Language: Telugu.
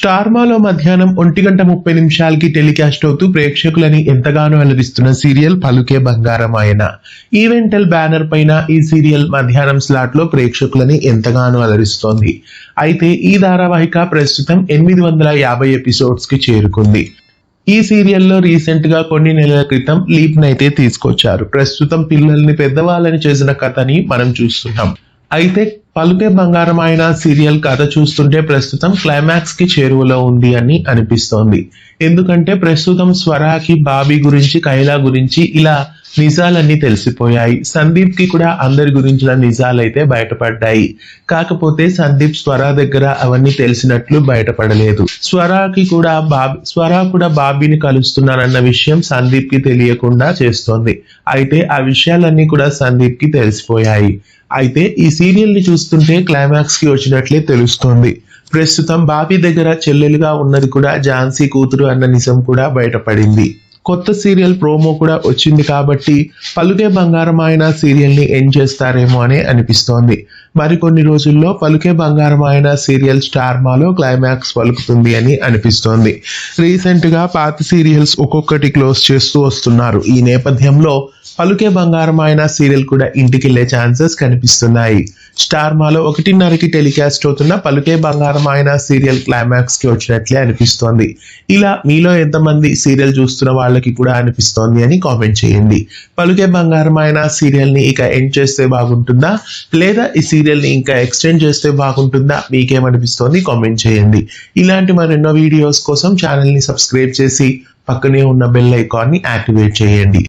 స్టార్మాలో మధ్యాహ్నం 1:30 టెలికాస్ట్ అవుతూ ప్రేక్షకులని ఎంతగానో అలరిస్తున్న సీరియల్ పలుకే బంగారమాయన. ఈవెంటల్ బ్యానర్ పైన ఈ సీరియల్ మధ్యాహ్నం స్లాట్ లో ప్రేక్షకులని ఎంతగానో అలరిస్తోంది. అయితే ఈ ధారావాహిక ప్రస్తుతం 850 ఎపిసోడ్స్ కి చేరుకుంది. ఈ సీరియల్లో రీసెంట్ గా కొన్ని నెలల క్రితం లీప్ నైతే తీసుకొచ్చారు. ప్రస్తుతం పిల్లల్ని పెద్దవాళ్ళని చేసిన కథని మనం చూస్తున్నాం. అయితే పలుకే బంగారమైన సీరియల్ కథ చూస్తుంటే ప్రస్తుతం క్లైమాక్స్ కి చేరువలో ఉంది అని అనిపిస్తోంది. ఎందుకంటే ప్రస్తుతం స్వరాకి, బాబీ గురించి, కైలా గురించి ఇలా నిజాలన్నీ తెలిసిపోయాయి. సందీప్ కి కూడా అందరి గురించిన నిజాలైతే బయటపడ్డాయి. కాకపోతే సందీప్ స్వర దగ్గర అవన్నీ తెలిసినట్లు బయటపడలేదు. స్వర కూడా బాబీని కలుస్తున్నానన్న విషయం సందీప్ కి తెలియకుండా చేస్తోంది. అయితే ఆ విషయాలన్నీ కూడా సందీప్ కి తెలిసిపోయాయి. అయితే ఈ సీరియల్ ని చూస్తుంటే క్లైమాక్స్ కి వచ్చినట్లే తెలుస్తోంది. ప్రస్తుతం బాబీ దగ్గర చెల్లెలుగా ఉన్నది కూడా ఝాన్సీ కూతురు అన్న నిజం కూడా బయటపడింది. కొత్త సీరియల్ ప్రోమో కూడా వచ్చింది కాబట్టి పలుకే బంగారమాయన సీరియల్ ని ఎండ్ చేస్తారేమో అని అనిపిస్తోంది. మరికొన్ని రోజుల్లో పలుకే బంగారమాయన సీరియల్ స్టార్మాలో క్లైమాక్స్ పలుకుతుంది అని అనిపిస్తోంది. రీసెంట్ గా పాత సీరియల్స్ ఒక్కొక్కటి క్లోజ్ చేస్తూ వస్తున్నారు. ఈ నేపథ్యంలో పలుకే బంగారమాయన సీరియల్ కూడా ఇంటికెళ్లే ఛాన్సెస్ కనిపిస్తున్నాయి. స్టార్మాలో 1:30 టెలికాస్ట్ అవుతున్న పలుకే బంగారమాయన సీరియల్ క్లైమాక్స్ కి వచ్చినట్లే అనిపిస్తోంది. ఇలా మీలో ఎంతమంది సీరియల్ చూస్తున్న వాళ్ళకి కూడా అనిపిస్తోంది అని కామెంట్ చేయండి. పలుకే బంగారమాయన సీరియల్ ని ఇక ఎండ్ చేస్తే బాగుంటుందా, లేదా ఈ సీరియల్ ని ఇంకా ఎక్స్టెండ్ చేస్తే బాగుంటుందా, మీకేమనిపిస్తోంది కామెంట్ చేయండి. ఇలాంటి మరెన్నో వీడియోస్ కోసం ఛానల్ ని సబ్స్క్రైబ్ చేసి పక్కనే ఉన్న బెల్ ఐకాన్ ని యాక్టివేట్ చేయండి.